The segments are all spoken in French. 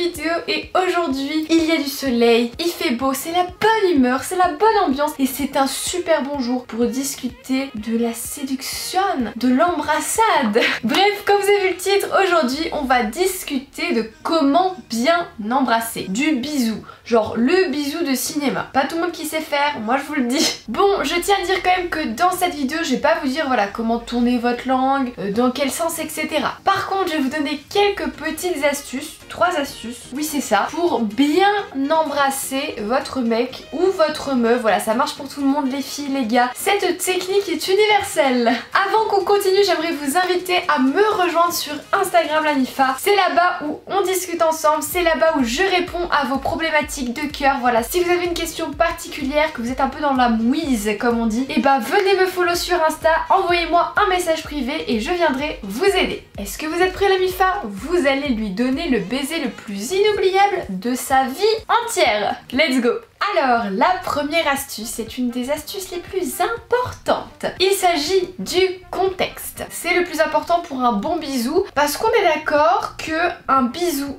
vidéo et aujourd'hui il y a du soleil, il fait beau, c'est la bonne humeur, c'est la bonne ambiance et c'est un super bon jour pour discuter de la séduction, de l'embrassade. Bref, comme vous avez vu le titre, aujourd'hui on va discuter de comment bien embrasser, du bisou, genre le bisou de cinéma. Pas tout le monde qui sait faire, moi je vous le dis. Bon, je tiens à dire quand même que dans cette vidéo je vais pas vous dire voilà comment tourner votre langue, dans quel sens, etc. Par contre je vais vous donner quelques petites astuces, 3 astuces, oui c'est ça, pour bien embrasser votre mec ou votre meuf. Voilà, ça marche pour tout le monde, les filles, les gars. Cette technique est universelle. Avant qu'on continue, j'aimerais vous inviter à me rejoindre sur Instagram Lanifa. C'est là-bas où on discute ensemble, c'est là-bas où je réponds à vos problématiques de cœur. Voilà, si vous avez une question particulière, que vous êtes un peu dans la mouise comme on dit, et bah venez me follow sur Insta, envoyez-moi un message privé et je viendrai vous aider. Est-ce que vous êtes prêts Lanifa? Vous allez lui donner le baiser le plus inoubliable de sa vie entière. Let's go! Alors, la première astuce est une des astuces les plus importantes. Il s'agit du contexte. C'est le plus important pour un bon bisou parce qu'on est d'accord que un bisou,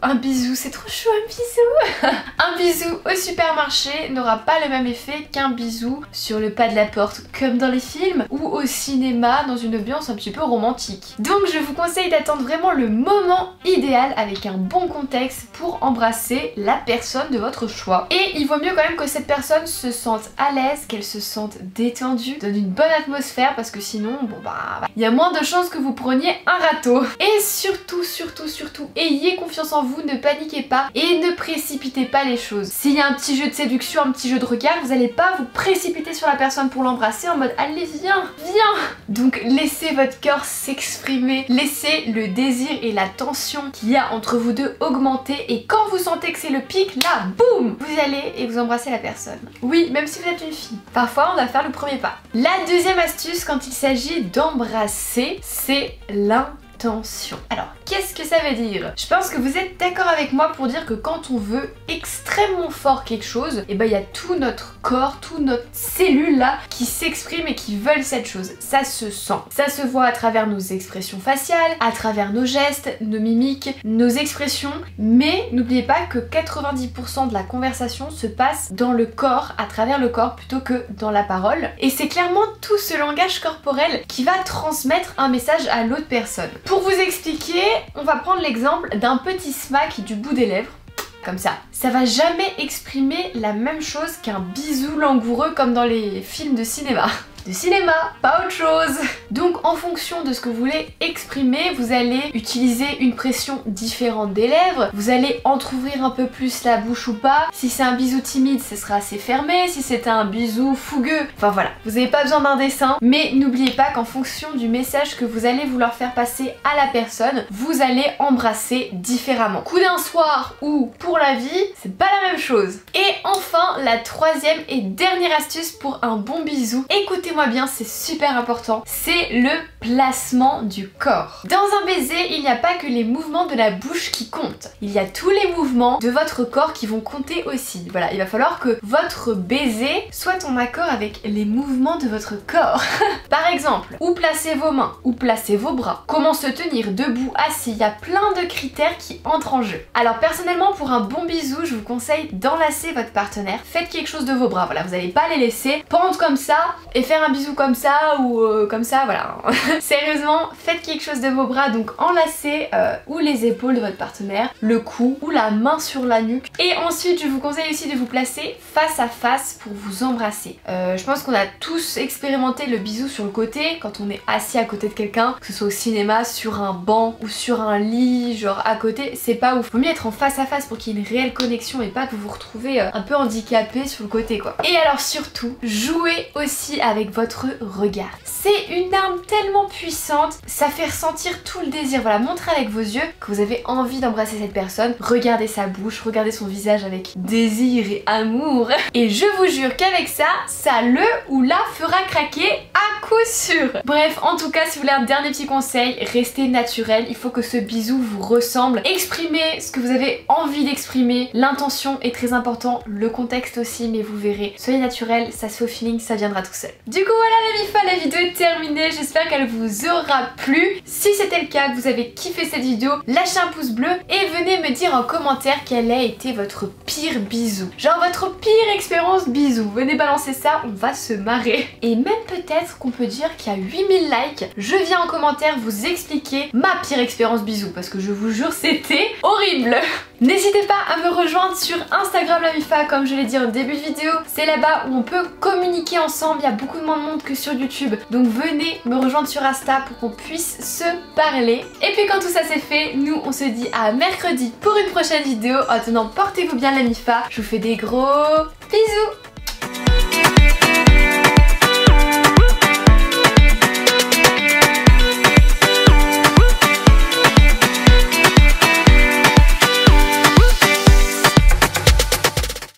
c'est trop chou un bisou. Un bisou au supermarché n'aura pas le même effet qu'un bisou sur le pas de la porte comme dans les films ou au cinéma dans une ambiance un petit peu romantique. Donc je vous conseille d'attendre vraiment le moment idéal avec un bon contexte pour embrasser la personne de votre choix. Et il vaut mieux quand même que cette personne se sente à l'aise, qu'elle se sente détendue, donne une bonne atmosphère parce que sinon, bon bah, il y a moins de chances que vous preniez un râteau. Et surtout, ayez confiance en vous, ne paniquez pas et ne précipitez pas les choses. S'il y a un petit jeu de séduction, un petit jeu de regard, vous n'allez pas vous précipiter sur la personne pour l'embrasser en mode allez viens. Donc laissez votre cœur s'exprimer, laissez le désir et la tension qu'il y a entre vous deux augmenter et quand vous sentez que c'est le pic, là, boum, vous y allez et vous embrassez la personne. Oui, même si vous êtes une fille. Parfois, on doit faire le premier pas. La deuxième astuce quand il s'agit d'embrasser, c'est l'intention. Alors, qu'est-ce que ça veut dire? Je pense que vous êtes d'accord avec moi pour dire que quand on veut extrêmement fort quelque chose, et ben il y a tout notre corps, toute notre cellule là qui s'exprime et qui veulent cette chose. Ça se sent. Ça se voit à travers nos expressions faciales, à travers nos gestes, nos mimiques, nos expressions. Mais n'oubliez pas que 90% de la conversation se passe dans le corps, à travers le corps plutôt que dans la parole. Et c'est clairement tout ce langage corporel qui va transmettre un message à l'autre personne. Pour vous expliquer, on va prendre l'exemple d'un petit smack du bout des lèvres. Comme ça. Ça va jamais exprimer la même chose qu'un bisou langoureux comme dans les films de cinéma. De cinéma, pas autre chose. Donc en fonction de ce que vous voulez exprimer, vous allez utiliser une pression différente des lèvres, vous allez entrouvrir un peu plus la bouche ou pas. Si c'est un bisou timide, ce sera assez fermé, si c'est un bisou fougueux, enfin voilà, vous n'avez pas besoin d'un dessin, mais n'oubliez pas qu'en fonction du message que vous allez vouloir faire passer à la personne, vous allez embrasser différemment. Coup d'un soir ou pour la vie, c'est pas la même chose. Et enfin, la troisième et dernière astuce pour un bon bisou, écoutez-moi bien, c'est super important, c'est le placement du corps. Dans un baiser, il n'y a pas que les mouvements de la bouche qui comptent. Il y a tous les mouvements de votre corps qui vont compter aussi. Voilà, il va falloir que votre baiser soit en accord avec les mouvements de votre corps. Par exemple, où placer vos mains, où placer vos bras, comment se tenir debout, assis, il y a plein de critères qui entrent en jeu. Alors personnellement, pour un bon bisou, je vous conseille d'enlacer votre partenaire. Faites quelque chose de vos bras, voilà, vous n'allez pas les laisser pendre comme ça et faire un bisou comme ça ou comme ça, voilà. Sérieusement, faites quelque chose de vos bras, donc enlacez ou les épaules de votre partenaire, le cou ou la main sur la nuque. Et ensuite, je vous conseille aussi de vous placer face à face pour vous embrasser. Je pense qu'on a tous expérimenté le bisou sur le côté, quand on est assis à côté de quelqu'un, que ce soit au cinéma, sur un banc ou sur un lit, genre à côté, c'est pas ouf. Faut mieux être en face à face pour qu'il y ait une réelle connexion et pas que vous vous retrouvez un peu handicapé sur le côté quoi. Et alors surtout, jouez aussi avec votre regard. C'est une arme tellement puissante, ça fait ressentir tout le désir. Voilà, montrez avec vos yeux que vous avez envie d'embrasser cette personne. Regardez sa bouche, regardez son visage avec désir et amour. Et je vous jure qu'avec ça, ça le ou la fera craquer à coup sûr. Bref, en tout cas, si vous voulez un dernier petit conseil, restez naturel. Il faut que ce bisou vous ressemble. Exprimez ce que vous avez envie d'exprimer. L'intention est très important, le contexte aussi, mais vous verrez. Soyez naturel, ça se fait au feeling, ça viendra tout seul. Du coup, voilà la MIFA, la vidéo est terminée. J'espère qu'elle elle vous aura plu. Si c'était le cas, que vous avez kiffé cette vidéo, lâchez un pouce bleu et venez me dire en commentaire quel a été votre pire bisou. Genre votre pire expérience bisou. Venez balancer ça, on va se marrer. Et même peut-être qu'on peut dire qu'il y a 8000 likes, je viens en commentaire vous expliquer ma pire expérience bisou parce que je vous jure c'était horrible. N'hésitez pas à me rejoindre sur Instagram la Mifa comme je l'ai dit en début de vidéo. C'est là-bas où on peut communiquer ensemble, il y a beaucoup moins de monde que sur YouTube. Donc venez me rejoindre sur Insta pour qu'on puisse se parler. Et puis quand tout ça c'est fait, nous on se dit à mercredi pour une prochaine vidéo. En attendant, portez-vous bien la Mifa. Je vous fais des gros bisous.